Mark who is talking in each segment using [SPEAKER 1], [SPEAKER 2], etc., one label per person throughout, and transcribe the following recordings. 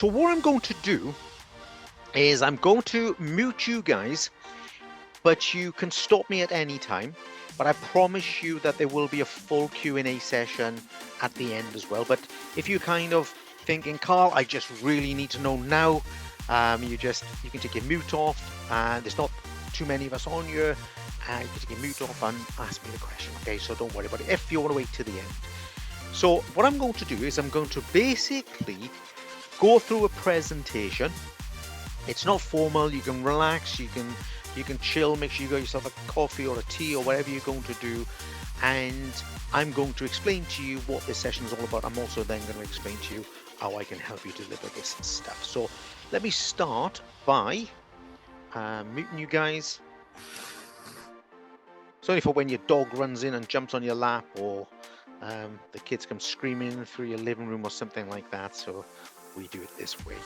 [SPEAKER 1] So what I'm going to do is I'm going to mute you guys, but you can stop me at any time. But I promise you that there will be a full Q&A session at the end as well. But if you're kind of thinking, Carl, I just really need to know now, you can take your mute off, and there's not too many of us on here. You can take your mute off and ask me the question. Okay, so don't worry about it if you want to wait to the end. So what I'm going to do is I'm going to basically go through a presentation. It's not formal. You can relax. You can chill. Make sure you got yourself a coffee or a tea or whatever you're going to do. And I'm going to explain to you what this session is all about. I'm also then going to explain to you how I can help you deliver this stuff. So let me start by muting you guys. It's only for when your dog runs in and jumps on your lap, or the kids come screaming through your living room or something like that. So we do it this way.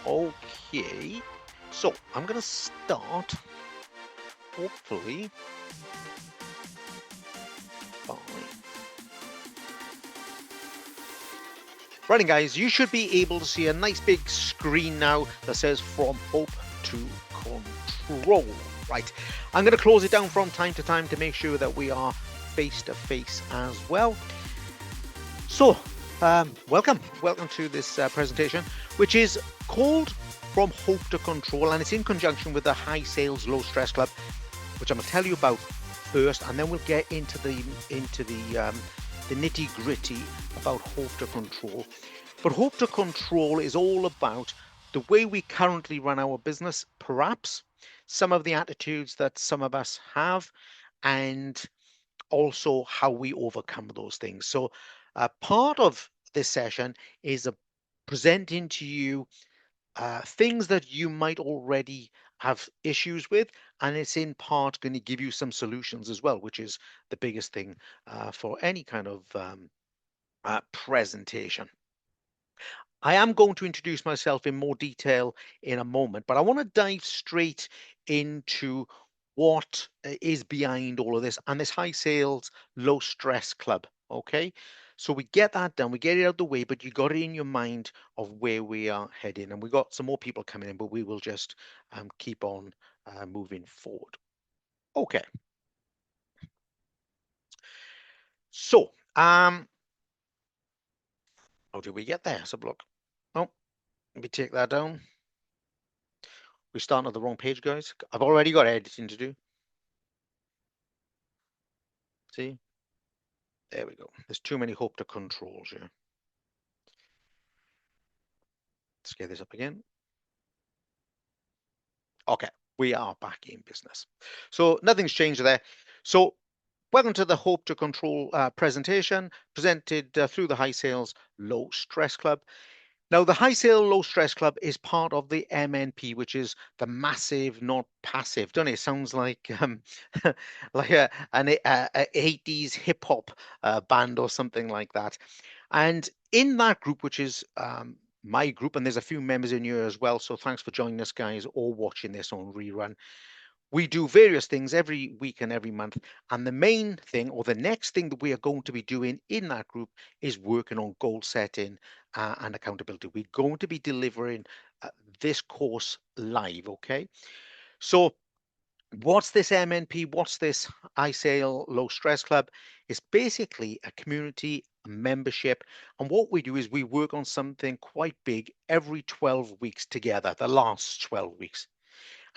[SPEAKER 1] Okay, so I'm gonna start, hopefully, by... Right, guys, you should be able to see a nice big screen now that says From Hope to Control. Right, I'm gonna close it down from time to time to make sure that we are face to face as well. So, welcome to this presentation, which is called From Hope to Control, and it's in conjunction with the High Sales Low Stress Club, which I'm going to tell you about first, and then we'll get into the nitty gritty about Hope to Control. But Hope to Control is all about the way we currently run our business, perhaps some of the attitudes that some of us have, and also how we overcome those things. So part of this session is presenting to you things that you might already have issues with, and it's in part going to give you some solutions as well, which is the biggest thing for any kind of presentation. I am going to introduce myself in more detail in a moment, but I want to dive straight into what is behind all of this and this high sales, low stress club. Okay, so we get that done, we get it out of the way, but you got it in your mind of where we are heading, and we got some more people coming in, but we will just keep on moving forward. Okay, so how did we get there? Let's have a look. Oh, let me take that down. We're starting at the wrong page, guys. I've already got editing to do. See? There we go. There's too many hope to controls here. Let's get this up again. Okay, we are back in business. So nothing's changed there. So welcome to the Hope to Control presentation presented through the High Sales Low Stress Club. Now, the High Sale Low Stress Club is part of the MNP, which is the massive, not passive. Don't it? It sounds like like an 80s hip hop band or something like that. And in that group, which is my group, and there's a few members in here as well. So thanks for joining us, guys, or watching this on rerun. We do various things every week and every month. And the main thing, or the next thing that we are going to be doing in that group, is working on goal setting and accountability. We're going to be delivering this course live, okay? So what's this MNP? What's this High Sale Low Stress Club? It's basically a community, a membership. And what we do is we work on something quite big every 12 weeks together, the last 12 weeks.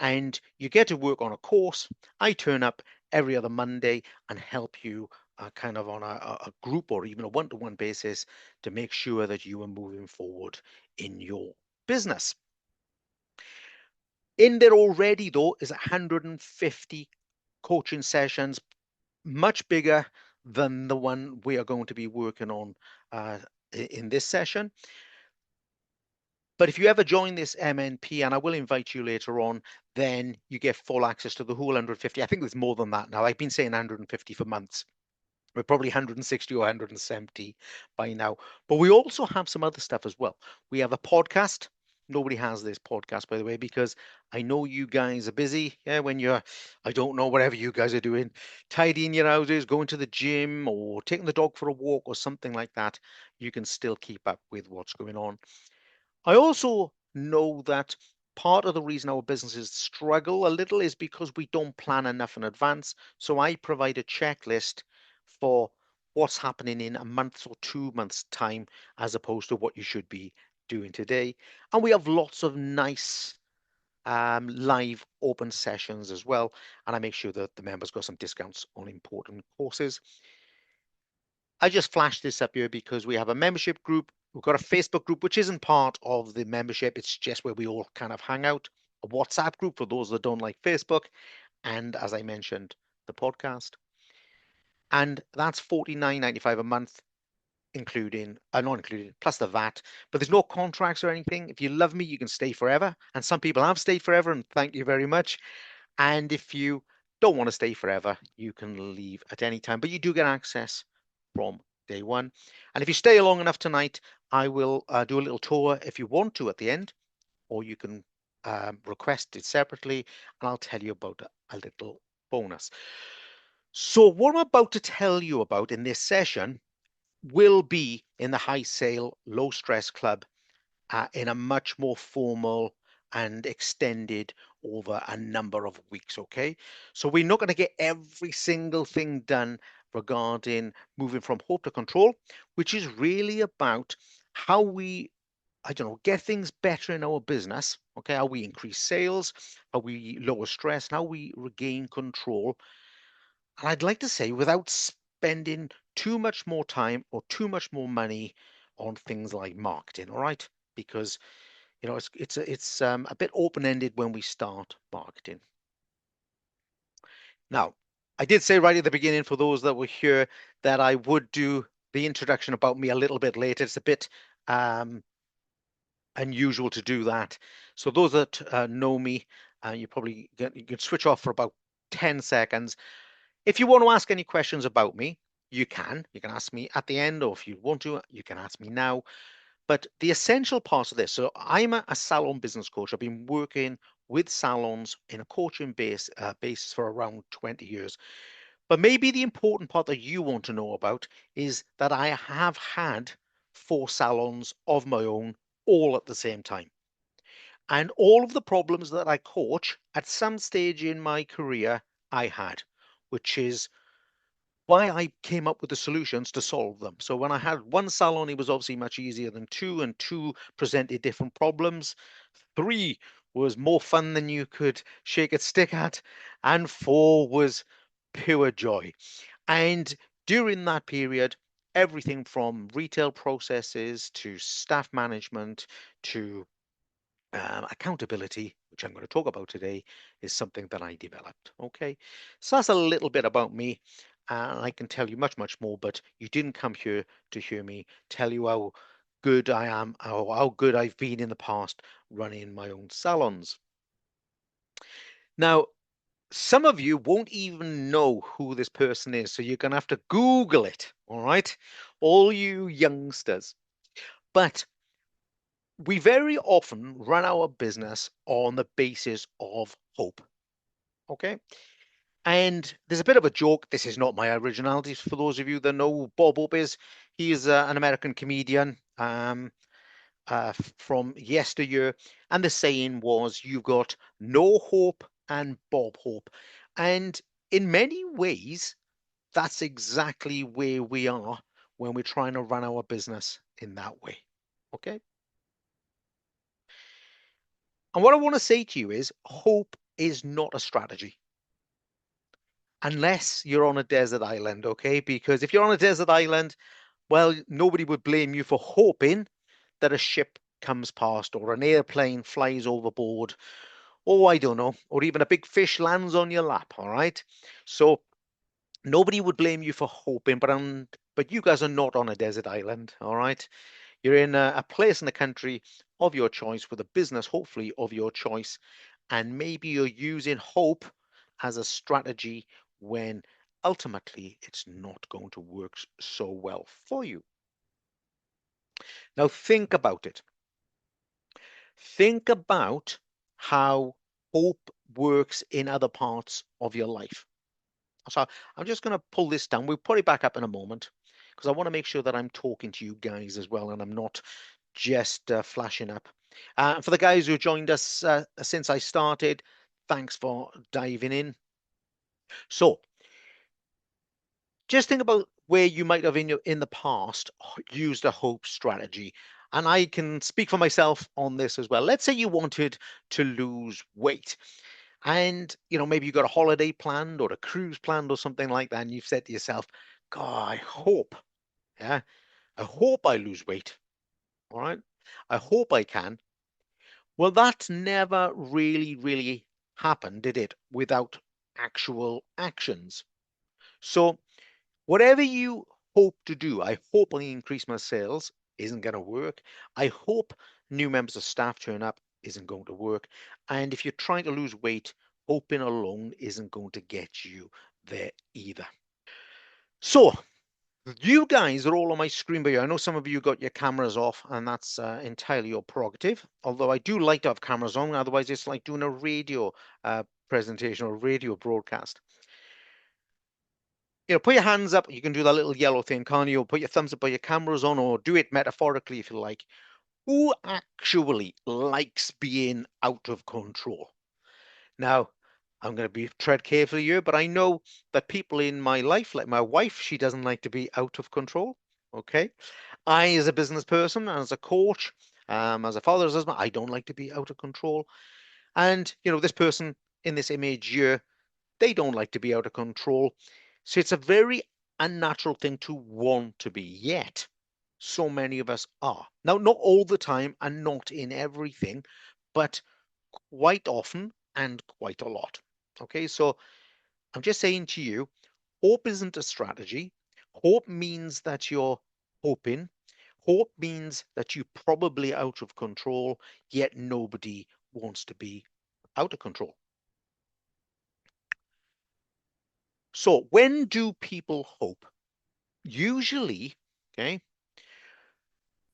[SPEAKER 1] And you get to work on a course. I turn up every other Monday and help you kind of on a group or even a one-to-one basis to make sure that you are moving forward in your business. In there already, though, is 150 coaching sessions, much bigger than the one we are going to be working on in this session. But if you ever join this MNP, and I will invite you later on, then you get full access to the whole 150. I think there's more than that now. I've been saying 150 for months. We're probably 160 or 170 by now. But we also have some other stuff as well. We have a podcast. Nobody has this podcast, by the way, because I know you guys are busy. Yeah, when you're, I don't know, whatever you guys are doing, tidying your houses, going to the gym, or taking the dog for a walk, or something like that, you can still keep up with what's going on. I also know that part of the reason our businesses struggle a little is because we don't plan enough in advance. So I provide a checklist for what's happening in a month or 2 months' time, as opposed to what you should be doing today. And we have lots of nice live open sessions as well. And I make sure that the members got some discounts on important courses. I just flashed this up here because we have a membership group. We've got a Facebook group, which isn't part of the membership. It's just where we all kind of hang out. A WhatsApp group for those that don't like Facebook. And as I mentioned, the podcast. And that's $49.95 a month, including, not included, plus the VAT. But there's no contracts or anything. If you love me, you can stay forever. And some people have stayed forever, and thank you very much. And if you don't want to stay forever, you can leave at any time, but you do get access from day one. And if you stay long enough tonight, I will do a little tour if you want to at the end, or you can request it separately, and I'll tell you about a little bonus. So what I'm about to tell you about in this session will be in the High Sale Low Stress Club in a much more formal and extended over a number of weeks. Okay, so we're not going to get every single thing done regarding moving from hope to control, which is really about how we, I don't know, get things better in our business. Okay, how we increase sales, how we lower stress, and how we regain control. And I'd like to say without spending too much more time or too much more money on things like marketing. All right, because it's a bit open-ended when we start marketing. Now, I did say right at the beginning, for those that were here, that I would do the introduction about me a little bit later. It's a bit unusual to do that. So those that know me, you can switch off for about 10 seconds. If you want to ask any questions about me, you can. You can ask me at the end, or if you want to, you can ask me now. But the essential part of this, so I'm a salon business coach. I've been working with salons in a coaching basis for around 20 years. But maybe the important part that you want to know about is that I have had 4 salons of my own all at the same time. And all of the problems that I coach at some stage in my career, I had, which is why I came up with the solutions to solve them. So when I had 1 salon, it was obviously much easier than 2, and 2 presented different problems. 3 was more fun than you could shake a stick at, and 4 was pure joy. And during that period, everything from retail processes to staff management to accountability, which I'm going to talk about today, is something that I developed. Okay, so that's a little bit about me. And I can tell you much, much more, but you didn't come here to hear me tell you how good I am, how good I've been in the past running my own salons. Now, some of you won't even know who this person is, so you're going to have to Google it, all right? All you youngsters. But we very often run our business on the basis of hope. Okay. And there's a bit of a joke. This is not my originality. For those of you that know who Bob Hope is, he is an American comedian from yesteryear. And the saying was, you've got no hope and Bob Hope. And in many ways, that's exactly where we are when we're trying to run our business in that way. Okay. And what I want to say to you is hope is not a strategy unless you're on a desert island, okay? Because if you're on a desert island, well, nobody would blame you for hoping that a ship comes past or an airplane flies overboard, or I don't know, or even a big fish lands on your lap, all right? So nobody would blame you for hoping, but you guys are not on a desert island, all right? You're in a place in the country of your choice with a business, hopefully, of your choice. And maybe you're using hope as a strategy when ultimately it's not going to work so well for you. Now, think about it. Think about how hope works in other parts of your life. So I'm just going to pull this down. We'll put it back up in a moment because I want to make sure that I'm talking to you guys as well and I'm not just flashing up. For the guys who joined us since I started, thanks for diving in. So just think about where you might have in the past used a hope strategy. And I can speak for myself on this as well. Let's say you wanted to lose weight and, maybe you got a holiday planned or a cruise planned or something like that. And you've said to yourself, God, yeah, I hope I lose weight. All right. I hope I can. Well, that never really happened, did it? Without actual actions. So whatever you hope to do, I hope I increase my sales, isn't going to work. I hope new members of staff turn up, isn't going to work. And if you're trying to lose weight, hoping alone isn't going to get you there either. So you guys are all on my screen, but I know some of you got your cameras off, and that's entirely your prerogative. Although I do like to have cameras on, otherwise it's like doing a radio presentation or radio broadcast. Put your hands up. You can do that little yellow thing, can't you? Or put your thumbs up, put your cameras on, or do it metaphorically if you like. Who actually likes being out of control? Now, I'm going to be tread carefully here, but I know that people in my life, like my wife, she doesn't like to be out of control. Okay. I, as a business person, as a coach, as a father, as a husband, I don't like to be out of control. And, this person in this image here, they don't like to be out of control. So it's a very unnatural thing to want to be, yet so many of us are. Now, not all the time and not in everything, but quite often and quite a lot. Okay, so I'm just saying to you, hope isn't a strategy. Hope means that you're hoping. Hope means that you're probably out of control, yet nobody wants to be out of control. So when do people hope? Usually, okay,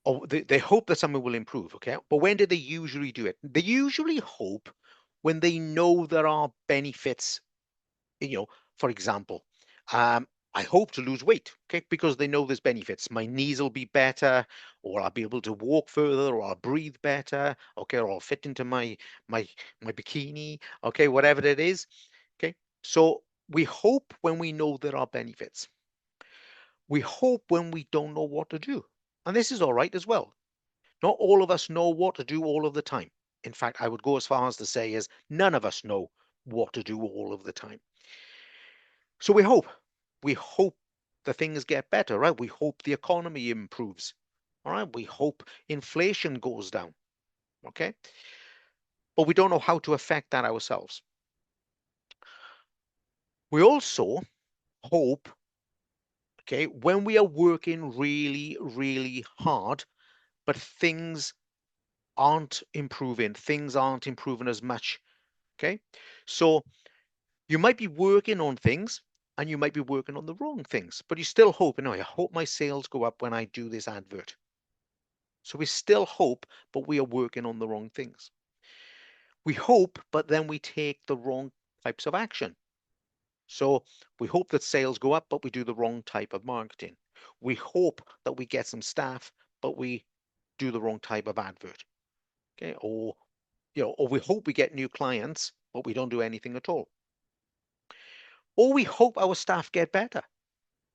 [SPEAKER 1] or they hope that something will improve, okay? But when do they usually do it? They usually hope when they know there are benefits, for example, I hope to lose weight, okay, because they know there's benefits. My knees will be better, or I'll be able to walk further, or I'll breathe better, okay, or I'll fit into my my bikini, okay, whatever it is, okay. So we hope when we know there are benefits. We hope when we don't know what to do. And this is all right as well. Not all of us know what to do all of the time. In fact, I would go as far as to say is none of us know what to do all of the time. So we hope. We hope the things get better, right? We hope the economy improves. All right. We hope inflation goes down. Okay. But we don't know how to affect that ourselves. We also hope, okay, when we are working really hard, but things aren't improving as much. Okay. So you might be working on things and you might be working on the wrong things, but you still hope, I hope my sales go up when I do this advert. So we still hope, but we are working on the wrong things. We hope, but then we take the wrong types of action. So we hope that sales go up, but we do the wrong type of marketing. We hope that we get some staff, but we do the wrong type of advert. Okay. Or we hope we get new clients, but we don't do anything at all. Or we hope our staff get better,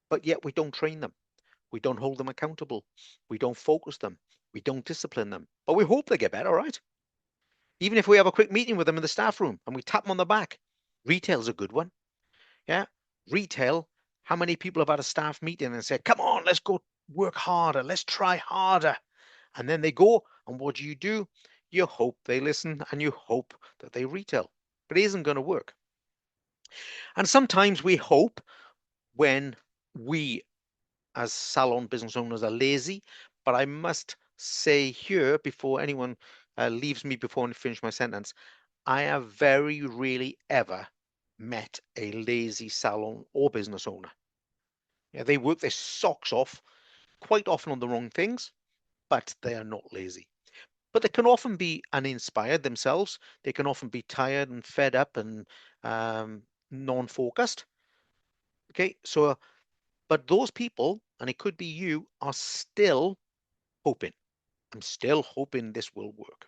[SPEAKER 1] but yet we don't train them. We don't hold them accountable. We don't focus them. We don't discipline them. But we hope they get better, right? Even if we have a quick meeting with them in the staff room and we tap them on the back. Retail's a good one. Yeah. Retail, how many people have had a staff meeting and said, come on, let's go work harder. Let's try harder. And then they go, and what do? You hope they listen and you hope that they retail. But it isn't going to work. And sometimes we hope when we as salon business owners are lazy, but I must say here before anyone leaves me before I finish my sentence, I have very rarely ever met a lazy salon or business owner. Yeah, they work their socks off quite often on the wrong things, but they are not lazy. But they can often be uninspired themselves. They can often be tired and fed up and non-focused. Okay, so but those people, and it could be you, are still hoping. I'm still hoping this will work.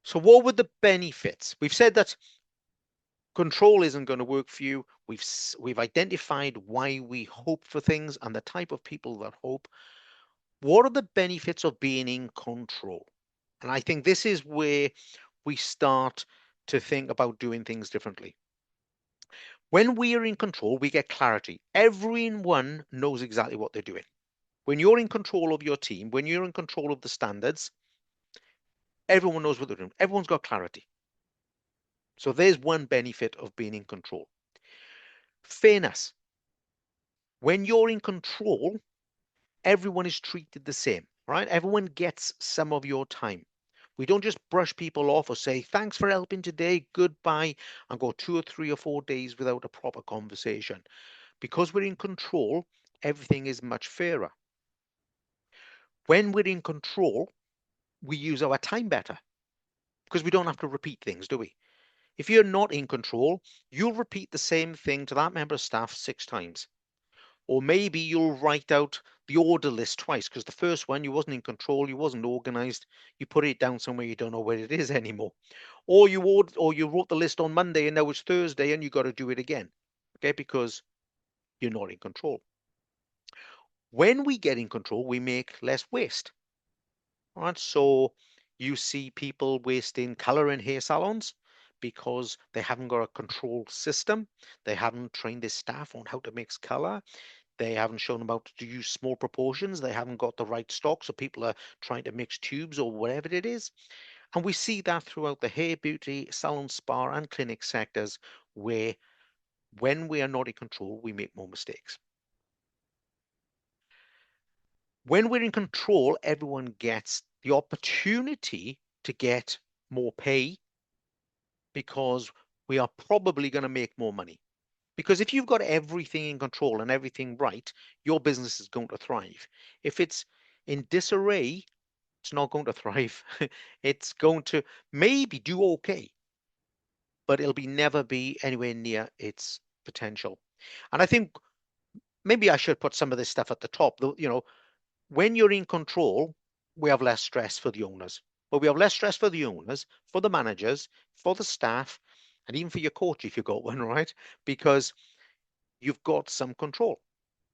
[SPEAKER 1] So what were the benefits? We've said that control isn't going to work for you. We've identified why we hope for things and the type of people that hope. What are the benefits of being in control? And I think this is where we start to think about doing things differently. When we are in control, we get clarity. Everyone knows exactly what they're doing. When you're in control of your team, when you're in control of the standards, everyone knows what they're doing. Everyone's got clarity. So there's one benefit of being in control. Fairness. When you're in control, everyone is treated the same, right? Everyone gets some of your time. We don't just brush people off or say, thanks for helping today, goodbye, and go 2 or 3 or 4 days without a proper conversation. Because we're in control, everything is much fairer. When we're in control, we use our time better because we don't have to repeat things, do we? If you're not in control, you'll repeat the same thing to that member of staff 6 times. Or maybe you'll write out the order list twice because the first one you wasn't in control, you wasn't organized, you put it down somewhere you don't know where it is anymore. Or you wrote the list on Monday and now it's Thursday and you got to do it again. Okay, because you're not in control. When we get in control, we make less waste. Right? So you see people wasting color in hair salons because they haven't got a control system. They haven't trained their staff on how to mix color. They haven't shown them how to use small proportions. They haven't got the right stock. So people are trying to mix tubes or whatever it is. And we see that throughout the hair, beauty, salon, spa, and clinic sectors where when we are not in control, we make more mistakes. When we're in control, everyone gets the opportunity to get more pay because we are probably going to make more money. Because if you've got everything in control and everything right, your business is going to thrive. If it's in disarray, it's not going to thrive. It's going to maybe do okay, but it'll be never be anywhere near its potential. And I think maybe I should put some of this stuff at the top. You know, when you're in control, we have less stress for the owners. But we have less stress for the owners, for the managers, for the staff, and even for your coach if you've got one, right? Because you've got some control.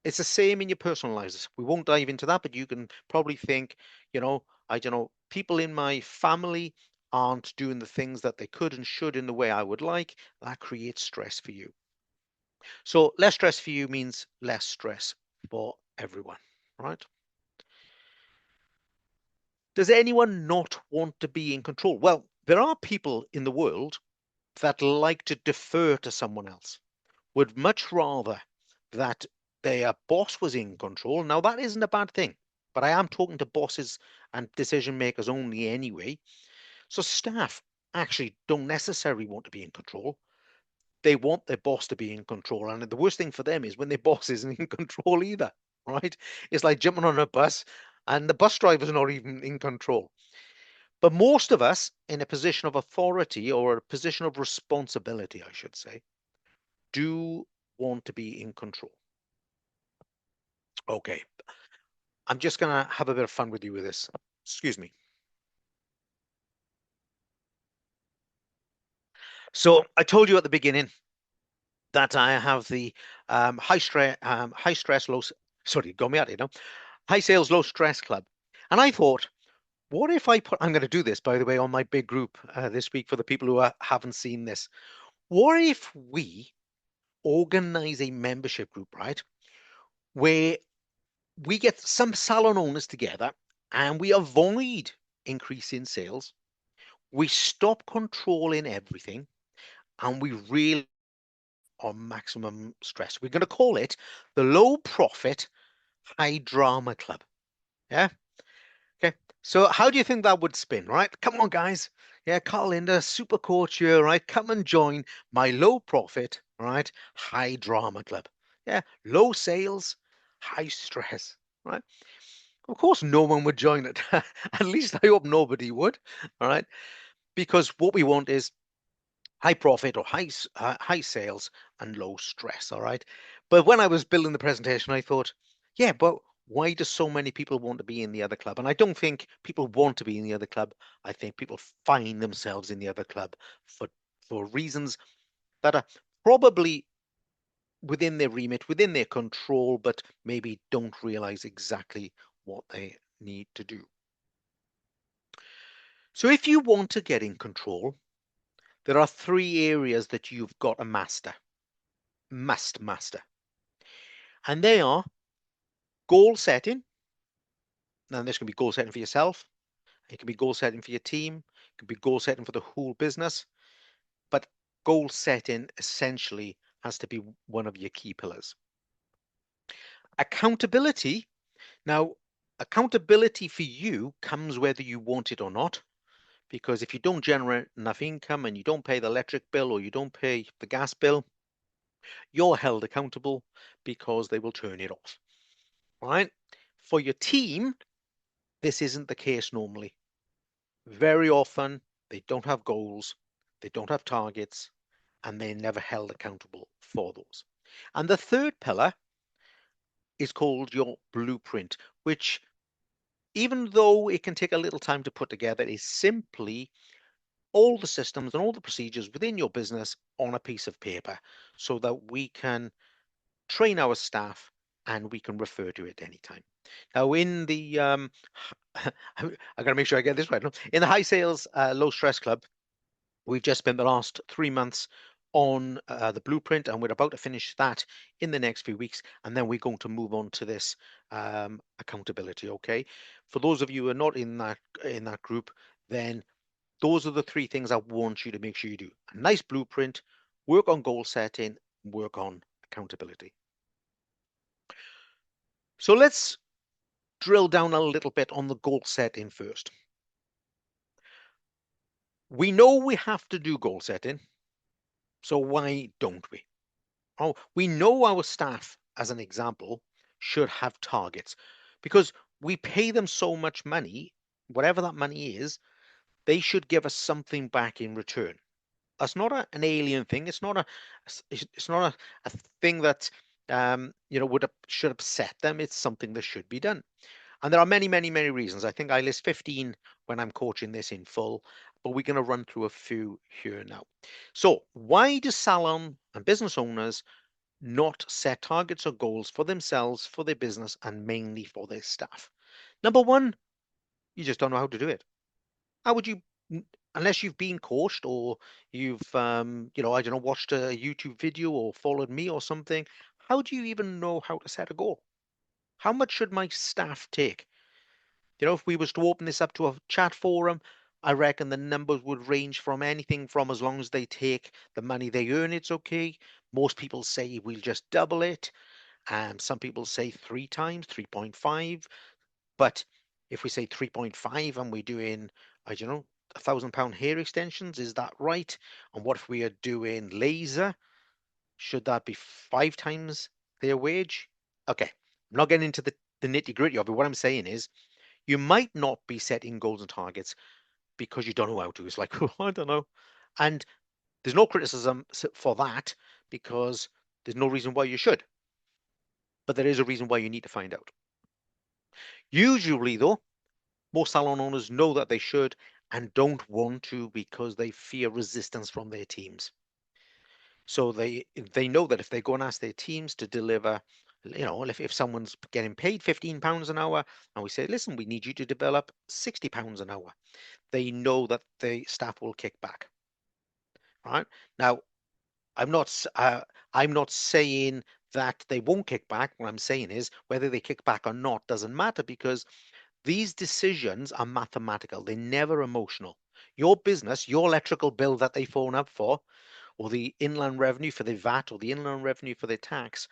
[SPEAKER 1] It's the same in your personal lives. We won't dive into that, but you can probably think, I don't know, people in my family aren't doing the things that they could and should in the way I would like. That creates stress for you. So less stress for you means less stress for everyone, right? Does anyone not want to be in control? Well, there are people in the world that like to defer to someone else, would much rather that their boss was in control. Now, that isn't a bad thing, but I am talking to bosses and decision makers only anyway. So, staff actually don't necessarily want to be in control. They want their boss to be in control. And the worst thing for them is when their boss isn't in control either, right? It's like jumping on a bus and the bus driver's not even in control. But most of us in a position of authority or a position of responsibility, I should say, do want to be in control. Okay, I'm just going to have a bit of fun with you with this. Excuse me. So I told you at the beginning that I have the high stress, sorry, got me at it now. High sales, low stress club. And I thought, what if I'm going to do this, by the way, on my big group this week for the people who haven't seen this. What if we organize a membership group, right? Where we get some salon owners together and we avoid increasing sales. We stop controlling everything and we really on maximum stress. We're going to call it the low profit, high drama club. Yeah. Okay. So how do you think that would spin, right? Come on, guys. Yeah, Carl Linder, super coach here, right? Come and join my low profit, right? High drama club. Yeah, low sales, high stress, right? Of course, no one would join it. At least I hope nobody would. All right. Because what we want is high profit or high sales and low stress. All right. But when I was building the presentation, I thought, yeah, but Why do so many people want to be in the other club? And I don't think people want to be in the other club. I think people find themselves in the other club for reasons that are probably within their remit, within their control, but maybe don't realize exactly what they need to do. So if you want to get in control, there are three areas that you've got to must master. And they are goal setting. Now, this can be goal setting for yourself. It can be goal setting for your team. It can be goal setting for the whole business. But goal setting essentially has to be one of your key pillars. Accountability. Now, accountability for you comes whether you want it or not. Because if you don't generate enough income and you don't pay the electric bill or you don't pay the gas bill, you're held accountable because they will turn it off. Right? For your team, this isn't the case normally. Very often, they don't have goals, they don't have targets, and they're never held accountable for those. And the third pillar is called your blueprint, which, even though it can take a little time to put together, is simply all the systems and all the procedures within your business on a piece of paper so that we can train our staff and we can refer to it anytime. Now, in the I got to make sure I get this right. In the high sales, low stress club, we've just spent the last 3 months on the blueprint, and we're about to finish that in the next few weeks, and then we're going to move on to this accountability. Okay, for those of you who are not in that group, then those are the three things I want you to make sure you do: a nice blueprint, work on goal setting, work on accountability. So let's drill down a little bit on the goal setting first. We know we have to do goal setting, so why don't we? Oh, we know our staff, as an example, should have targets because we pay them so much money, whatever that money is, they should give us something back in return. That's not an alien thing. It's not a thing that should upset them. It's something that should be done. And there are many, many, many reasons. I think I list 15 when I'm coaching this in full, but we're going to run through a few here now. So why do salon and business owners not set targets or goals for themselves, for their business, and mainly for their staff? Number one, you just don't know how to do it. How would you, unless you've been coached or you've, I don't know, watched a YouTube video or followed me or something, how do you even know how to set a goal? How much should my staff take? If we was to open this up to a chat forum, I reckon the numbers would range from anything from, as long as they take the money they earn, it's okay. Most people say we'll just double it. Some people say 3 times, 3.5. But if we say 3.5 and we're doing, I don't know, £1,000 hair extensions, is that right? And what if we are doing laser? Should that be 5 times their wage? Okay, I'm not getting into the nitty gritty of it. What I'm saying is, you might not be setting goals and targets because you don't know how to. It's like, oh, I don't know. And there's no criticism for that because there's no reason why you should. But there is a reason why you need to find out. Usually, though, most salon owners know that they should and don't want to because they fear resistance from their teams. So they know that if they go and ask their teams to deliver, if someone's getting paid £15 an hour and we say, listen, we need you to develop £60 an hour, they know that the staff will kick back. Right? Now, I'm not I'm not saying that they won't kick back. What I'm saying is whether they kick back or not doesn't matter because these decisions are mathematical. They're never emotional. Your business, your electrical bill that they phone up for, or the inland revenue for the VAT or the inland revenue for the tax,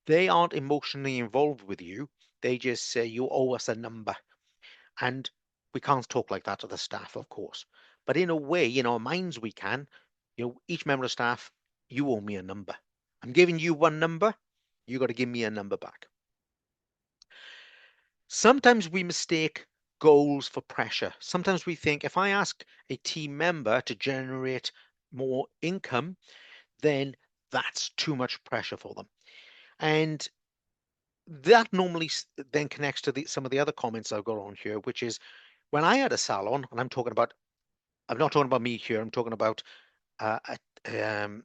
[SPEAKER 1] they aren't emotionally involved with you. They just say you owe us a number. And we can't talk like that to the staff, of course. But in a way, in our minds, we can. Each member of staff, you owe me a number. I'm giving you one number. You got to give me a number back. Sometimes we mistake goals for pressure. Sometimes we think if I ask a team member to generate more income, then that's too much pressure for them. And that normally then connects to some of the other comments I've got on here, which is when I had a salon, and I'm not talking about me here, I'm talking about uh, an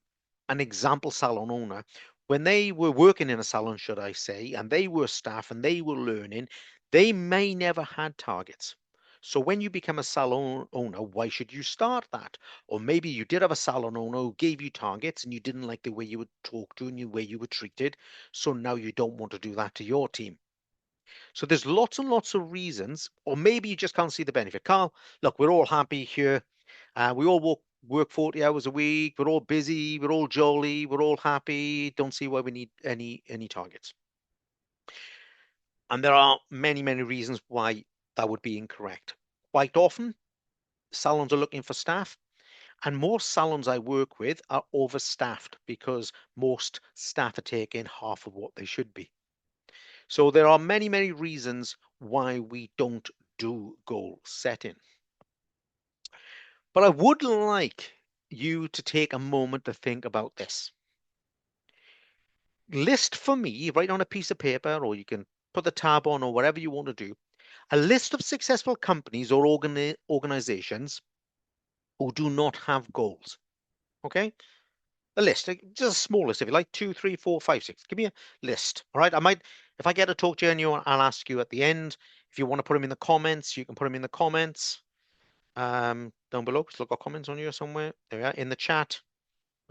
[SPEAKER 1] example salon owner, when they were working in a salon, should I say, and they were staff and they were learning, they may never had targets. So when you become a salon owner, why should you start that? Or maybe you did have a salon owner who gave you targets and you didn't like the way you were talked to and the way you were treated. So now you don't want to do that to your team. So there's lots and lots of reasons, or maybe you just can't see the benefit. Carl, look, we're all happy here. We all work 40 hours a week. We're all busy. We're all jolly. We're all happy. Don't see why we need any targets. And there are many, many reasons why that would be incorrect. Quite often, salons are looking for staff, and most salons I work with are overstaffed because most staff are taking half of what they should be. So there are many, many reasons why we don't do goal setting. But I would like you to take a moment to think about this. List for me, write on a piece of paper, or you can put the tab on, or whatever you want to do, a list of successful companies or organizations who do not have goals. Okay? A list, just a small list if you like, 2, 3, 4, 5, 6. Give me a list. All right. If I get to talk to you and I'll ask you at the end. If you want to put them in the comments, you can put them in the comments down below. Still got comments on here somewhere. There we are in the chat.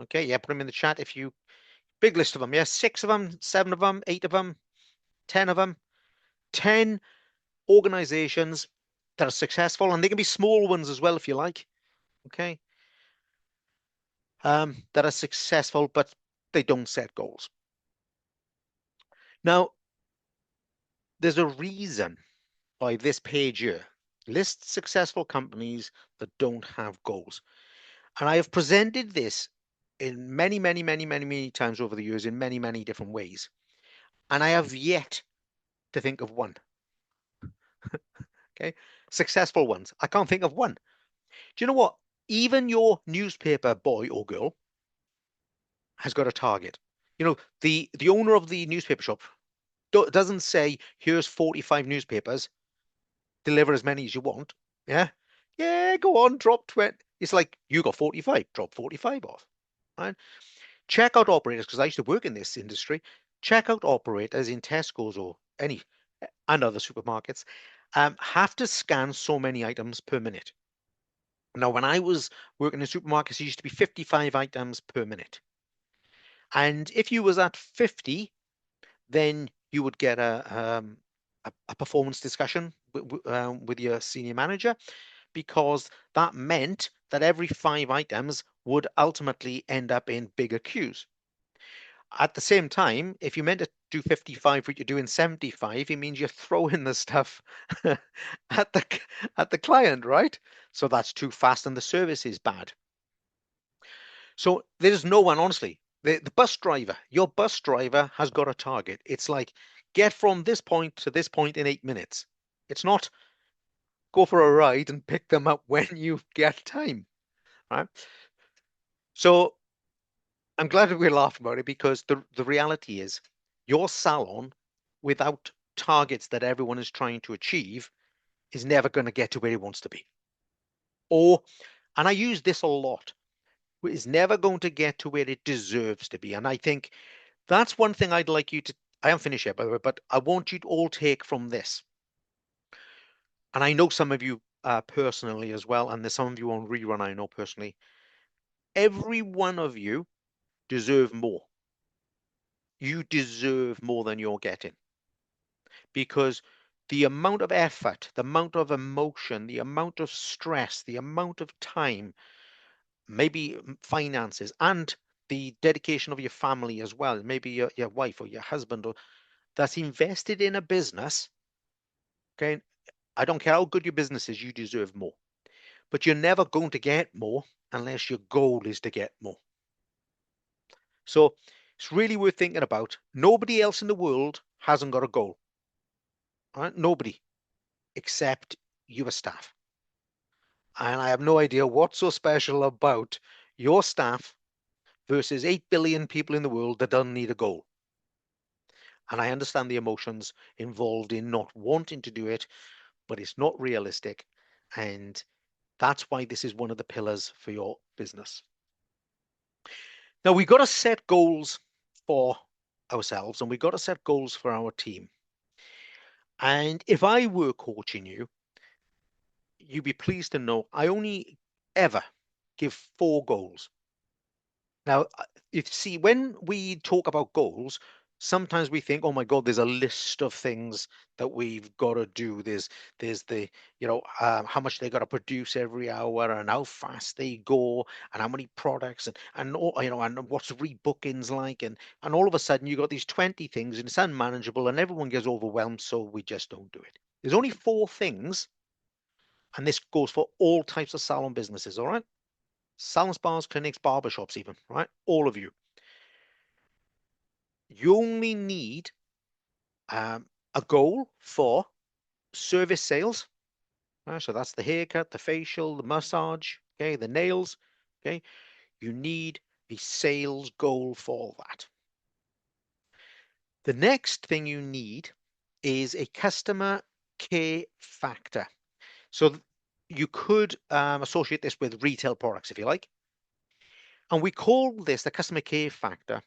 [SPEAKER 1] Okay, yeah, put them in the chat if you big list of them. Yeah, 6 of them, 7 of them, 8 of them, 10 of them, 10 organizations that are successful, and they can be small ones as well if you like. Okay, that are successful, but they don't set goals. Now, there's a reason why this page here lists successful companies that don't have goals. And I have presented this in many, many, many, many, many times over the years in many, many different ways. And I have yet to think of one. Okay. Successful ones. I can't think of one. Do you know what? Even your newspaper boy or girl has got a target. You know, the owner of the newspaper shop doesn't say, here's 45 newspapers, deliver as many as you want. Yeah. Yeah, go on, drop 20. It's like you got 45, drop 45 off. Right? Checkout operators, because I used to work in this industry, checkout operators in Tesco's or any and other supermarkets have to scan so many items per minute. Now, when I was working in supermarkets, it used to be 55 items per minute. And if you was at 50, then you would get a performance discussion with your senior manager, because that meant that every 5 items would ultimately end up in bigger queues. At the same time, if you meant to do 55 but you're doing 75, it means you're throwing the stuff at the client, right? So that's too fast and the service is bad. So there's no one, honestly. The bus driver, your bus driver has got a target. It's like get from this point to this point in 8 minutes. It's not go for a ride and pick them up when you get time, right? So I'm glad that we're laughing about it, because the reality is your salon without targets that everyone is trying to achieve is never going to get to where it wants to be. Or, and I use this a lot, is never going to get to where it deserves to be. And I think that's one thing I'd like you to, I am finished yet, by the way, but I want you to all take from this. And I know some of you personally as well, and there's some of you on rerun I know personally. Every one of you deserve more. You deserve more than you're getting, because the amount of effort, the amount of emotion, the amount of stress, the amount of time, maybe finances, and the dedication of your family as well, maybe your wife or your husband, or that's invested in a business. Okay. I don't care how good your business is, you deserve more. But you're never going to get more unless your goal is to get more. So it's really worth thinking about. Nobody else in the world hasn't got a goal. Right? Nobody except your staff. And I have no idea what's so special about your staff versus 8 billion people in the world that don't need a goal. And I understand the emotions involved in not wanting to do it, but it's not realistic. And that's why this is one of the pillars for your business. Now, we've got to set goals for ourselves and we've got to set goals for our team. And if I were coaching you, you'd be pleased to know I only ever give 4 goals. Now, you see, when we talk about goals, sometimes we think, oh my God, there's a list of things that we've got to do. There's the, how much they got to produce every hour and how fast they go and how many products and all, and what's rebookings like. And all of a sudden you got these 20 things and it's unmanageable and everyone gets overwhelmed. So we just don't do it. There's only 4 things. And this goes for all types of salon businesses. All right. Salon spas, clinics, barbershops, even, right? All of you. You only need a goal for service sales. Right? So that's the haircut, the facial, the massage, okay, the nails. Okay, you need a sales goal for that. The next thing you need is a customer care factor. So you could associate this with retail products if you like. And we call this the customer care factor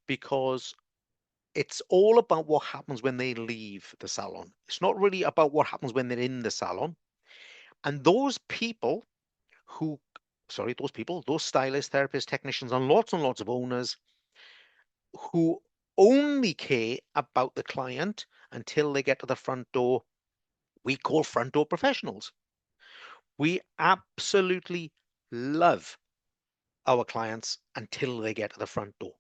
[SPEAKER 1] because it's all about what happens when they leave the salon. It's not really about what happens when they're in the salon. And those people who, sorry, those stylists, therapists, technicians, and lots of owners who only care about the client until they get to the front door, we call front door professionals. We absolutely love our clients until they get to the front door.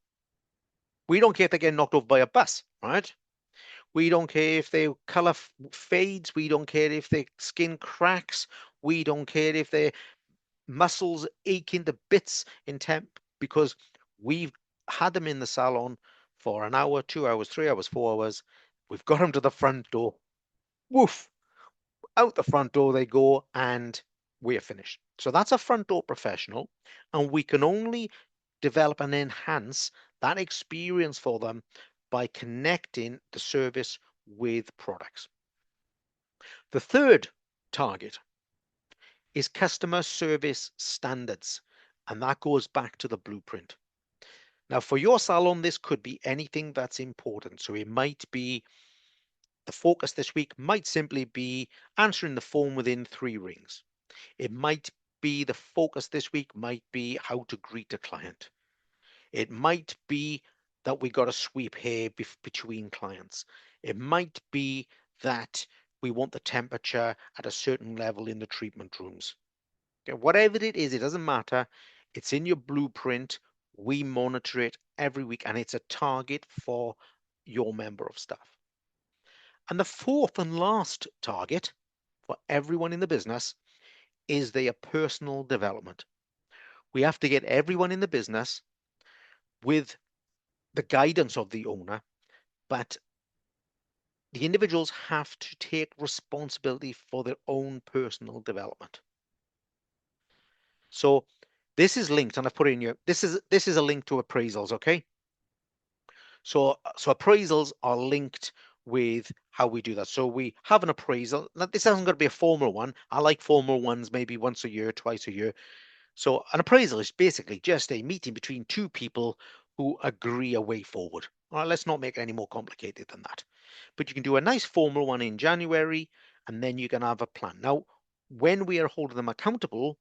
[SPEAKER 1] We don't care if they get knocked over by a bus, right? We don't care if their color fades. We don't care if their skin cracks. We don't care if their muscles ache into bits in temp because we've had them in the salon for an hour, 2 hours, 3 hours, 4 hours. We've got them to the front door. Woof, out the front door they go and we're finished. So that's a front door professional. And we can only develop and enhance that experience for them by connecting the service with products. The third target is customer service standards, and that goes back to the blueprint. Now, for your salon, this could be anything that's important. So it might be the focus this week might simply be answering the phone within 3 rings. It might be the focus this week might be how to greet a client. It might be that we got to sweep hair between clients. It might be that we want the temperature at a certain level in the treatment rooms. Okay, whatever it is, it doesn't matter. It's in your blueprint. We monitor it every week, and it's a target for your member of staff. And the fourth and last target for everyone in the business is their personal development. We have to get everyone in the business with the guidance of the owner, but the individuals have to take responsibility for their own personal development. So this is linked, and I've put it in your, this is a link to appraisals, okay? So appraisals are linked with how we do that. So we have an appraisal. Now, this isn't going to be a formal one. I like formal ones maybe once a year, twice a year. So an appraisal is basically just a meeting between 2 people who agree a way forward. All right, let's not make it any more complicated than that. But you can do a nice formal one in January, and then you can have a plan. Now, when we are holding them accountable,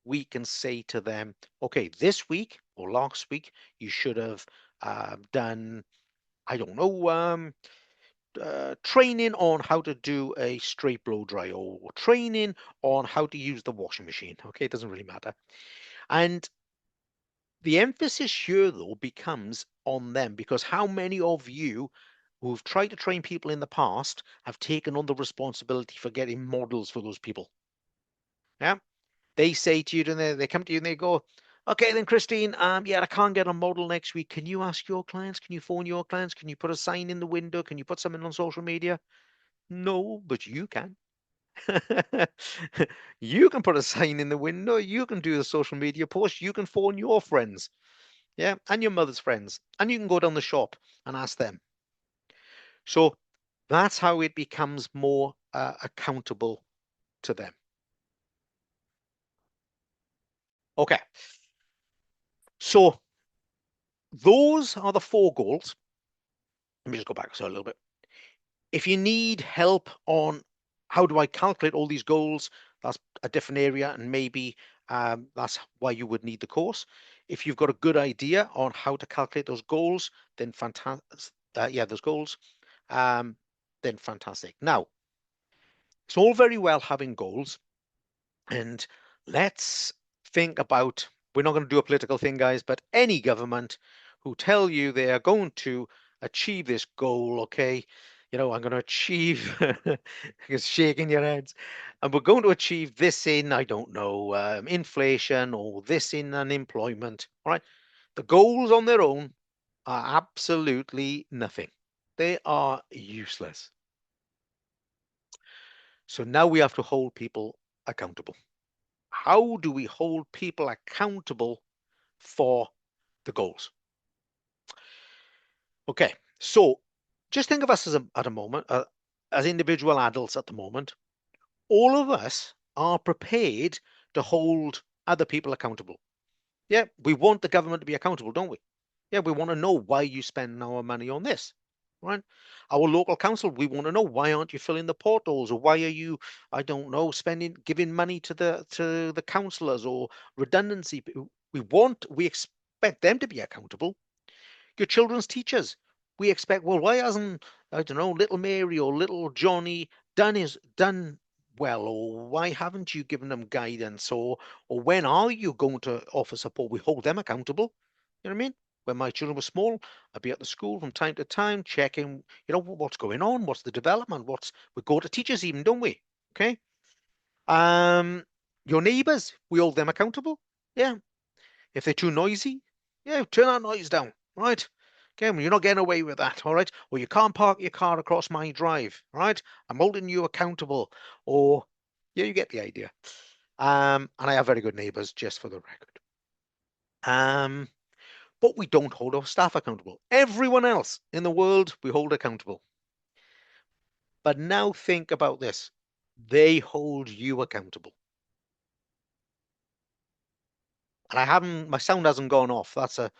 [SPEAKER 1] we can say to them, okay, this week or last week, you should have done, I don't know, training on how to do a straight blow dry or training on how to use the washing machine. Okay, it doesn't really matter. And the emphasis here, though, becomes on them because how many of you who've tried to train people in the past have taken on the responsibility for getting models for those people? Yeah. They say to you, and they come to you and they go, okay, then Christine, yeah, I can't get a model next week. Can you ask your clients? Can you phone your clients? Can you put a sign in the window? Can you put something on social media? No, but you can. You can put a sign in the window. You can do the social media post. You can phone your friends, yeah, and your mother's friends, and you can go down the shop and ask them. So that's how it becomes more accountable to them. Okay, so those are the 4 goals. Let me just go back a little bit. If you need help on how do I calculate all these goals, that's a different area, and maybe that's why you would need the course. If you've got a good idea on how to calculate those goals, then fantastic. Yeah, those goals, then fantastic. Now, it's all very well having goals, and let's think about, we're not going to do a political thing, guys, but any government who tell you they are going to achieve this goal, okay? I'm going to achieve, you're shaking your heads, and we're going to achieve this in, I don't know, inflation, or this in unemployment, all right? The goals on their own are absolutely nothing. They are useless. So now we have to hold people accountable. How do we hold people accountable for the goals? Okay, so just think of us at a moment, as individual adults at the moment. All of us are prepared to hold other people accountable. Yeah, we want the government to be accountable, don't we? Yeah, we want to know why you spend our money on this, right? Our local council, we want to know, why aren't you filling the portals, or why are you, I don't know, giving money to the councillors, or redundancy. We expect them to be accountable. Your children's teachers, we expect, well, why hasn't, I don't know, little Mary or little Johnny done well, or why haven't you given them guidance, or when are you going to offer support? We hold them accountable. You know what I mean? When my children were small, I'd be at the school from time to time checking, what's going on, what's the development, we go to teachers even, don't we? Okay. Um, your neighbours, we hold them accountable. Yeah. If they're too noisy, yeah, turn that noise down, right? Okay, well, you're not getting away with that, all right? Or you can't park your car across my drive, right? I'm holding you accountable. Or, yeah, you get the idea. And I have very good neighbours, just for the record. But we don't hold our staff accountable. Everyone else in the world, we hold accountable. But now think about this. They hold you accountable. And my sound hasn't gone off. That's a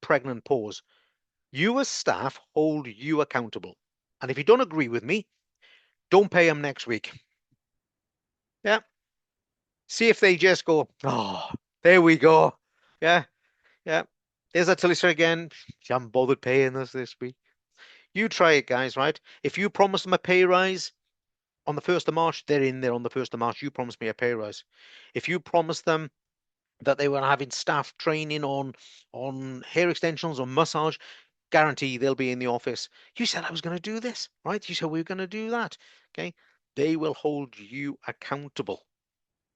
[SPEAKER 1] pregnant pause. You as staff hold you accountable. And if you don't agree with me, don't pay them next week. Yeah. See if they just go, oh, there we go. Yeah. Yeah. There's that Tillyster again. You haven't bothered paying us this week. You try it, guys, right? If you promise them a pay rise on the 1st of March, they're in there on the 1st of March. You promise me a pay rise. If you promise them that they were having staff training on hair extensions or massage, guarantee they'll be in the office. You said I was going to do this, right? You said we were going to do that. Okay. They will hold you accountable.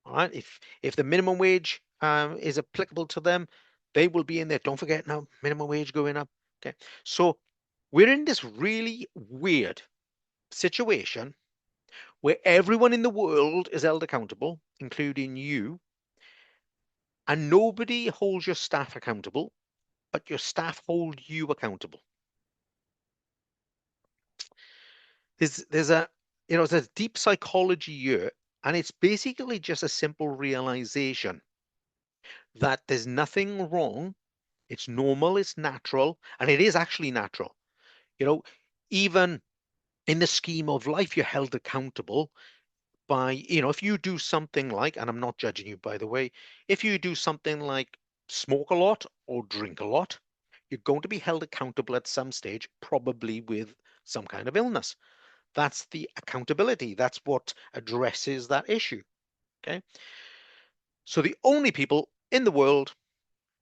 [SPEAKER 1] All right. If the minimum wage is applicable to them, they will be in there. Don't forget now, minimum wage going up. Okay. So we're in this really weird situation where everyone in the world is held accountable, including you, and nobody holds your staff accountable, but your staff hold you accountable. There's a there's deep psychology here, and it's basically just a simple realization that there's nothing wrong. It's normal, it's natural, and it is actually natural. You know, even in the scheme of life, you're held accountable by, if you do something like, and I'm not judging you, by the way, if you do something like smoke a lot or drink a lot, you're going to be held accountable at some stage, probably with some kind of illness. That's the accountability. That's what addresses that issue. Okay. So the only people in the world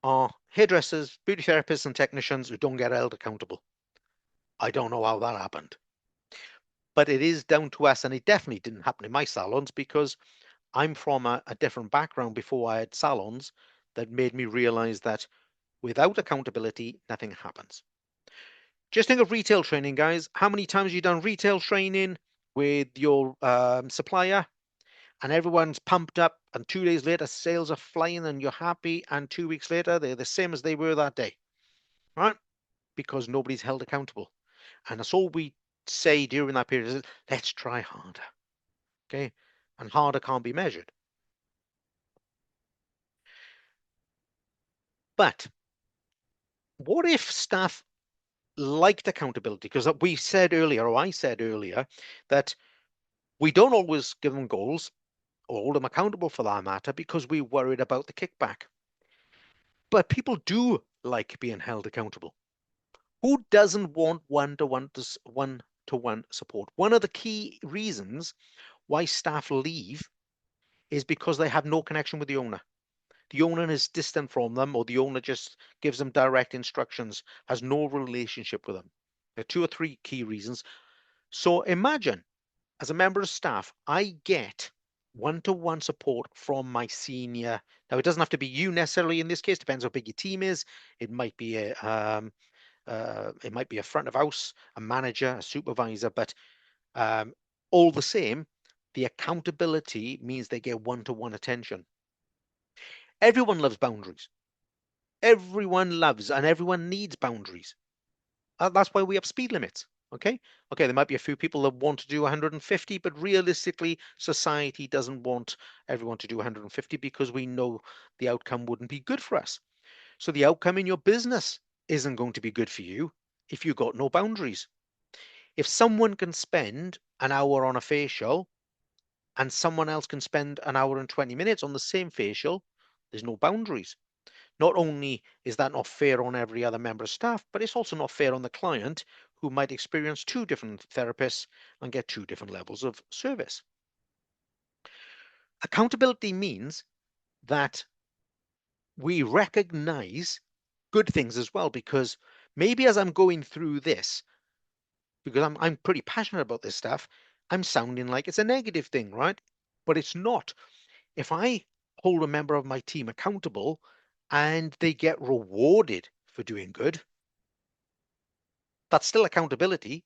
[SPEAKER 1] are hairdressers, beauty therapists, and technicians who don't get held accountable. I don't know how that happened, but it is down to us. And it definitely didn't happen in my salons, because I'm from a different background before I had salons, that made me realize that without accountability, nothing happens. Just think of retail training, guys. How many times have you done retail training with your supplier, and everyone's pumped up, and 2 days later sales are flying and you're happy, and 2 weeks later they're the same as they were that day, right? Because nobody's held accountable. And that's all we say during that period is, let's try harder. Okay. And harder can't be measured. But what if staff liked accountability? Because we said earlier, or I said earlier, that we don't always give them goals or hold them accountable for that matter because we're worried about the kickback. But people do like being held accountable. Who doesn't want one-to-one support? One of the key reasons why staff leave is because they have no connection with the owner. The owner is distant from them, or the owner just gives them direct instructions, has no relationship with them. There are two or three key reasons. So imagine, as a member of staff, I get one-to-one support from my senior. Now, it doesn't have to be you necessarily in this case, depends how big your team is. It might be a front of house, a manager, a supervisor, but all the same, the accountability means they get one-to-one attention. Everyone loves boundaries. Everyone loves and everyone needs boundaries. That's why we have speed limits. Okay. Okay. There might be a few people that want to do 150, but realistically, society doesn't want everyone to do 150 because we know the outcome wouldn't be good for us. So the outcome in your business isn't going to be good for you if you've got no boundaries. If someone can spend an hour on a facial and someone else can spend an hour and 20 minutes on the same facial, there's no boundaries. Not only is that not fair on every other member of staff, but it's also not fair on the client who might experience two different therapists and get two different levels of service. Accountability means that we recognize good things as well, because maybe as I'm going through this, because I'm pretty passionate about this stuff, I'm sounding like it's a negative thing, right? But it's not. If I hold a member of my team accountable and they get rewarded for doing good, that's still accountability.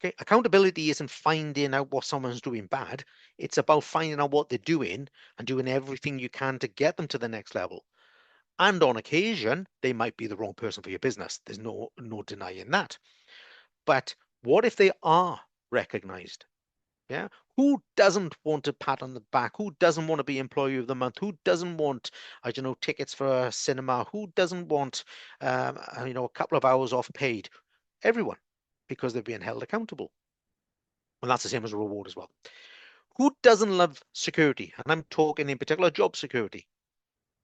[SPEAKER 1] Okay, accountability isn't finding out what someone's doing bad. It's about finding out what they're doing and doing everything you can to get them to the next level. And on occasion, they might be the wrong person for your business. There's no denying that. But what if they are recognized? Yeah. Who doesn't want a pat on the back? Who doesn't want to be employee of the month? Who doesn't want, I don't know, tickets for a cinema? Who doesn't want, a couple of hours off paid? Everyone, because they're being held accountable. And that's the same as a reward as well. Who doesn't love security? And I'm talking in particular job security.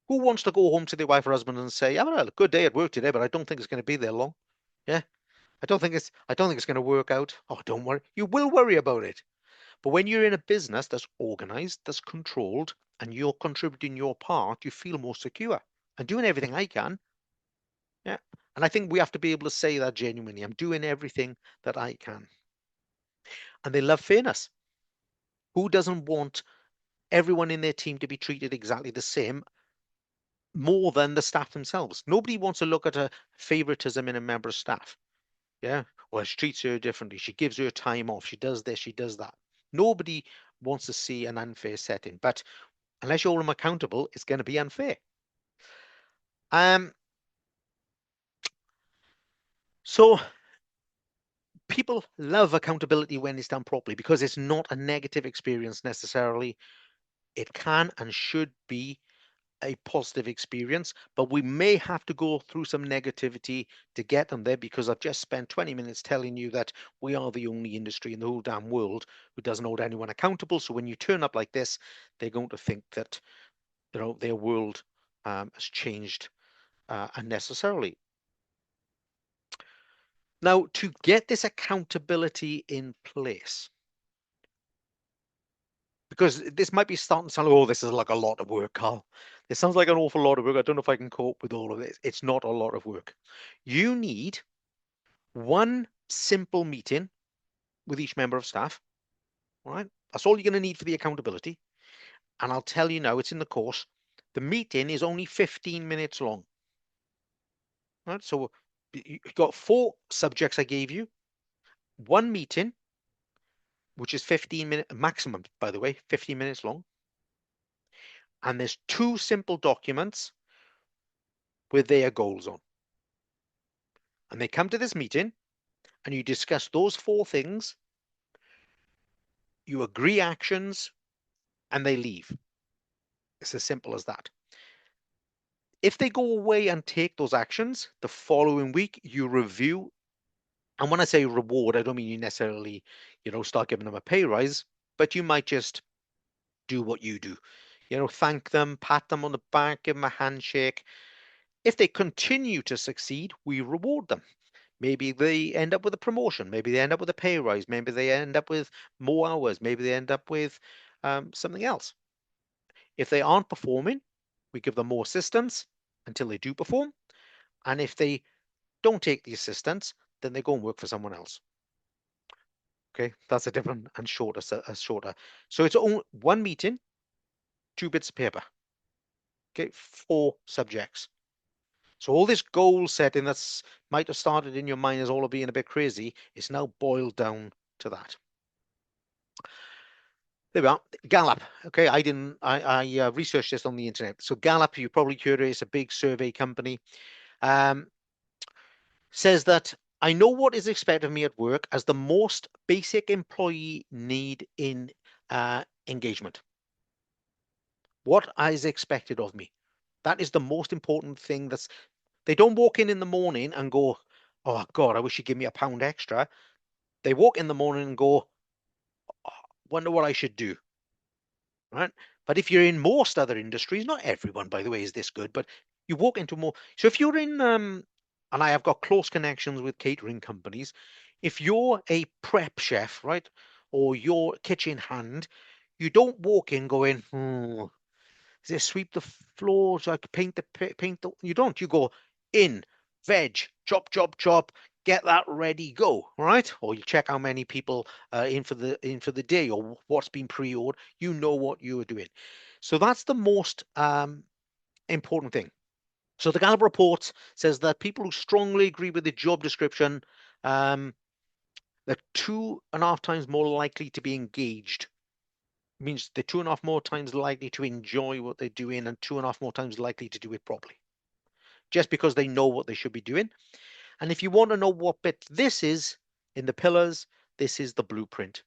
[SPEAKER 1] Who wants to go home to their wife or husband and say, "I've had a good day at work today, but I don't think it's going to be there long." Yeah, I don't think it's going to work out. Oh, don't worry. You will worry about it. But when you're in a business that's organized, that's controlled, and you're contributing your part, you feel more secure. I'm doing everything I can. Yeah. And I think we have to be able to say that genuinely. I'm doing everything that I can. And they love fairness. Who doesn't want everyone in their team to be treated exactly the same more than the staff themselves? Nobody wants to look at a favoritism in a member of staff. Yeah. Well, she treats her differently. She gives her time off. She does this, she does that. Nobody wants to see an unfair setting. But unless you hold them accountable, it's going to be unfair. Um, so people love accountability when it's done properly because it's not a negative experience necessarily. It can and should be a positive experience, but we may have to go through some negativity to get them there, because I've just spent 20 minutes telling you that we are the only industry in the whole damn world who doesn't hold anyone accountable. So when you turn up like this, they're going to think that their world has changed unnecessarily. Now, to get this accountability in place, because this might be starting to sound, oh, this is like a lot of work, Carl. This sounds like an awful lot of work. I don't know if I can cope with all of this. It's not a lot of work. You need one simple meeting with each member of staff. All right. That's all you're going to need for the accountability. And I'll tell you now, it's in the course. The meeting is only 15 minutes long. All right. So you've got 4 subjects I gave you. One meeting, which is 15 minutes maximum, by the way, 15 minutes long. And there's 2 simple documents with their goals on. And they come to this meeting and you discuss those 4 things, you agree actions, and they leave. It's as simple as that. If they go away and take those actions, the following week you review. And when I say reward, I don't mean you necessarily, start giving them a pay rise, but you might just do what you do. Thank them, pat them on the back, give them a handshake. If they continue to succeed, we reward them. Maybe they end up with a promotion. Maybe they end up with a pay rise. Maybe they end up with more hours. Maybe they end up with something else. If they aren't performing, we give them more assistance until they do perform. And if they don't take the assistance, then they go and work for someone else. Okay, that's a different and shorter. So it's only one meeting, 2 bits of paper. Okay, 4 subjects. So all this goal setting that's might have started in your mind as all of being a bit crazy, it's now boiled down to that. There we are. Gallup. Okay, I researched this on the internet. So Gallup, you probably heard it, it's a big survey company. Says that I know what is expected of me at work as the most basic employee need in engagement. What is expected of me. That is the most important thing. They don't walk in the morning and go, oh God, I wish you'd give me £1 extra. They walk in the morning and go, oh, wonder what I should do. Right? But if you're in most other industries, not everyone, by the way, is this good, but you walk into more. So if you're in, and I have got close connections with catering companies, if you're a prep chef, right, or you're kitchen hand, you don't walk in going, is it sweep the floor so I could paint the. You don't. You go in, veg, chop, chop, chop, get that ready, go. Right? Or you check how many people in for the day or what's been pre-ordered. You know what you are doing. So that's the most important thing. So the Gallup report says that people who strongly agree with the job description, they're 2.5 times more likely to be engaged. Means they're 2.5 more times likely to enjoy what they're doing and 2.5 more times likely to do it properly. Just because they know what they should be doing. And if you want to know what bit this is in the pillars, this is the blueprint.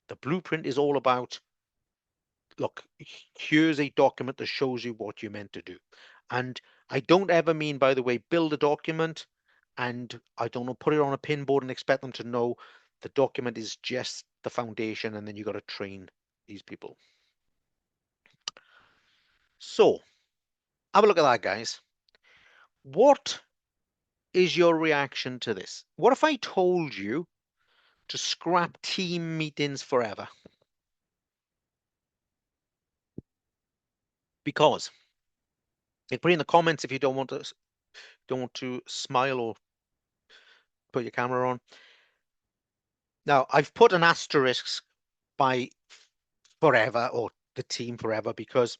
[SPEAKER 1] The blueprint is all about, look, here's a document that shows you what you're meant to do. And I don't ever mean, by the way, build a document and I don't know, put it on a pinboard and expect them to know. The document is just the foundation, and then you got to train these people. So have a look at that, guys. What is your reaction to this? What if I told you to scrap team meetings forever? Because put in the comments if you don't want to smile or put your camera on. Now I've put an asterisk by forever or the team forever because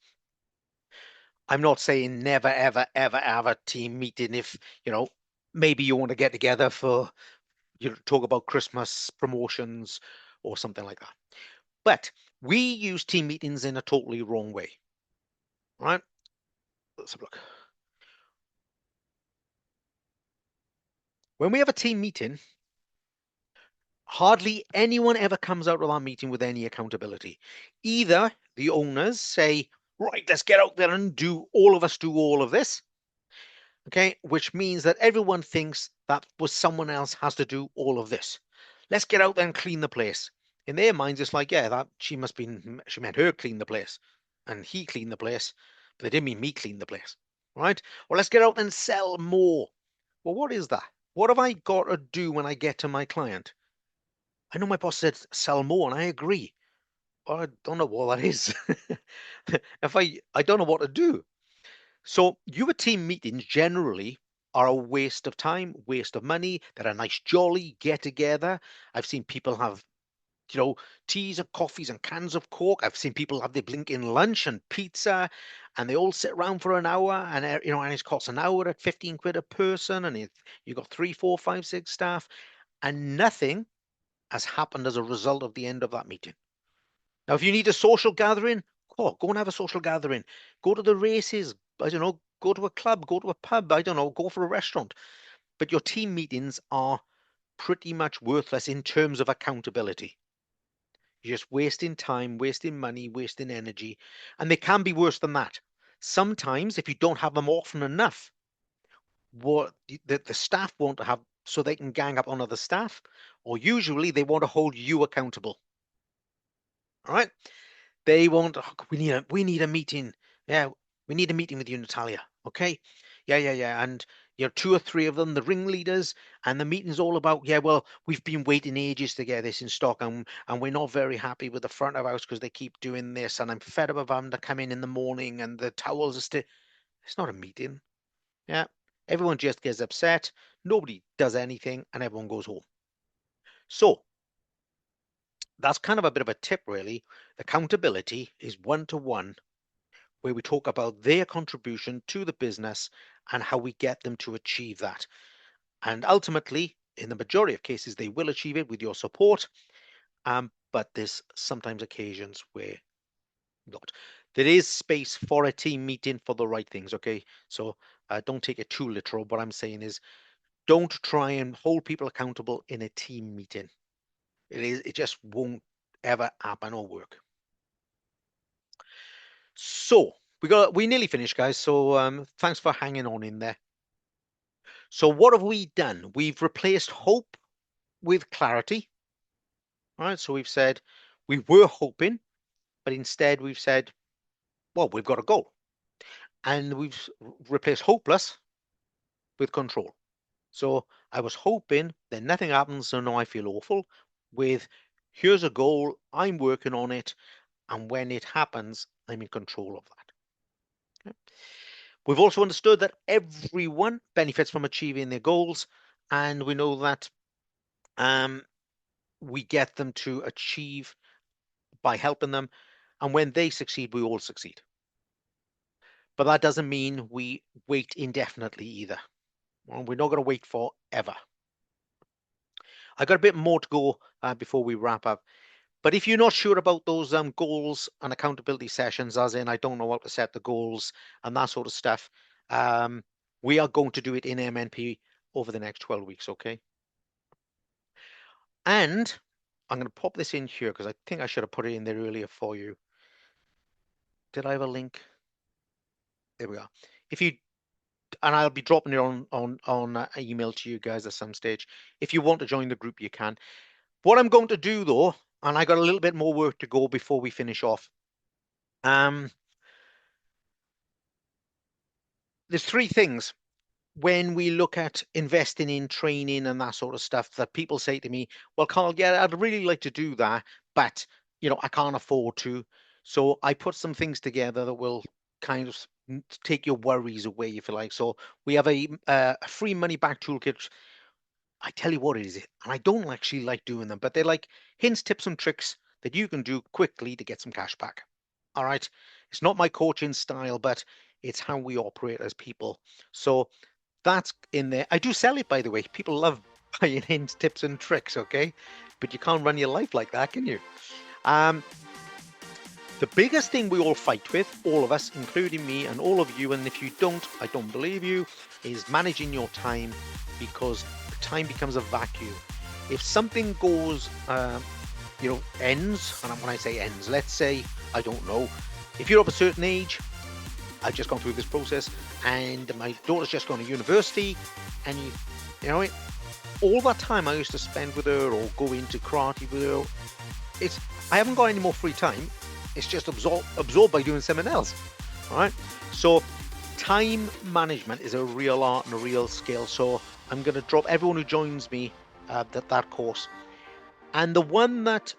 [SPEAKER 1] I'm not saying never, ever, ever have a team meeting if, maybe you want to get together for, talk about Christmas promotions or something like that. But we use team meetings in a totally wrong way, right? Let's have a look. When we have a team meeting, hardly anyone ever comes out of our meeting with any accountability. Either the owners say, right, let's get out there and all of us do all of this. Okay, which means that everyone thinks that someone else has to do all of this. Let's get out there and clean the place. In their minds, it's like, yeah, that she meant her clean the place and he cleaned the place, but they didn't mean me clean the place, right? Or let's get out and sell more. Well, what is that? What have I got to do when I get to my client? I know my boss said sell more, and I agree. But I don't know what that is. I don't know what to do. So your team meetings generally are a waste of time, waste of money. They're a nice jolly get together. I've seen people have, teas and coffees and cans of Coke. I've seen people have their blinking lunch and pizza, and they all sit around for an hour, and and it costs an hour at 15 quid a person, and you've got 3, 4, 5, 6 staff, and nothing has happened as a result of the end of that meeting. Now, if you need a social gathering, go and have a social gathering. Go to the races. I don't know. Go to a club. Go to a pub. I don't know. Go for a restaurant. But your team meetings are pretty much worthless in terms of accountability. You're just wasting time, wasting money, wasting energy, and they can be worse than that. Sometimes, if you don't have them often enough, what the staff want to have so they can gang up on other staff, or usually they want to hold you accountable. All right, they want. "Oh, we need a meeting. Yeah, we need a meeting with you, Natalia. Okay, yeah, and you're two or three of them, the ringleaders, and the meeting's all about. Yeah, well, we've been waiting ages to get this in stock, and we're not very happy with the front of house because they keep doing this, and I'm fed up of having to come in the morning, and the towels are still. It's not a meeting. Yeah, everyone just gets upset. Nobody does anything, and everyone goes home. So that's kind of a bit of a tip, really. Accountability is one-to-one, where we talk about their contribution to the business and how we get them to achieve that. And ultimately, in the majority of cases, they will achieve it with your support. But there's sometimes occasions where not. There is space for a team meeting for the right things. Okay, so don't take it too literal. What I'm saying is, don't try and hold people accountable in a team meeting. It just won't ever happen or work. So we nearly finished, guys. So thanks for hanging on in there. So what have we done? We've replaced hope with clarity. All right. So we've said we were hoping, but instead we've said, well, we've got a goal. And we've replaced hopeless with control. So I was hoping that nothing happens, so now I feel awful, with here's a goal, I'm working on it, and when it happens, I'm in control of that. Okay. We've also understood that everyone benefits from achieving their goals, and we know that we get them to achieve by helping them, and when they succeed, we all succeed. But that doesn't mean we wait indefinitely either. Well, we're not going to wait forever. I got a bit more to go before we wrap up. But if you're not sure about those goals and accountability sessions, as in I don't know how to set the goals and that sort of stuff, we are going to do it in MNP over the next 12 weeks, okay? And I'm going to pop this in here because I think I should have put it in there earlier for you. Did I have a link? There we are. If you and I'll be dropping it on email to you guys at some stage. If you want to join the group, you can. What I'm going to do though, and I got a little bit more work to go before we finish off. There's three things when we look at investing in training and that sort of stuff that people say to me, well, Carl, yeah, I'd really like to do that, but I can't afford to. So I put some things together that will kind of take your worries away, if you like. So we have a free money back toolkit. I tell you what it is, and I don't actually like doing them, but they're like hints, tips, and tricks that you can do quickly to get some cash back. All right. It's not my coaching style, but it's how we operate as people. So that's in there. I do sell it, by the way. People love buying hints, tips, and tricks, okay? But you can't run your life like that, can you? The biggest thing we all fight with, all of us, including me and all of you, and if you don't, I don't believe you, is managing your time, because time becomes a vacuum. If something goes, ends, and when I say ends, let's say, I don't know, if you're of a certain age, I've just gone through this process, and my daughter's just gone to university, and all that time I used to spend with her or go into karate with her, I haven't got any more free time. It's just absorbed by doing something else. All right. So time management is a real art and a real skill. So I'm going to drop everyone who joins me that course. And the one that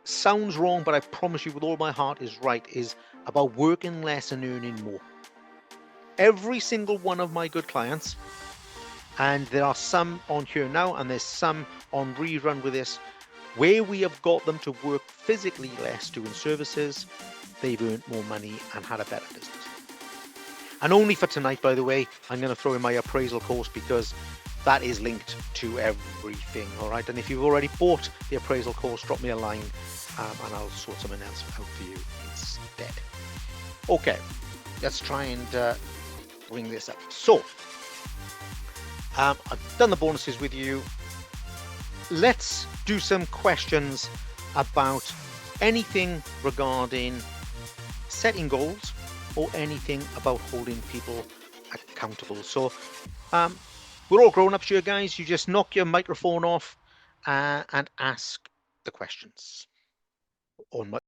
[SPEAKER 1] sounds wrong, but I promise you with all my heart is right, is about working less and earning more. Every single one of my good clients, and there are some on here now, and there's some on rerun with this, where we have got them to work physically less doing services, they've earned more money and had a better business. And only for tonight, by the way, I'm going to throw in my appraisal course, because that is linked to everything. All right. And if you've already bought the appraisal course, drop me a line and I'll sort something else out for you instead. Okay. Let's try and bring this up. So I've done the bonuses with you. let's do some questions about anything regarding setting goals or anything about holding people accountable. So we're all grown-ups here, guys. You just knock your microphone off and ask the questions on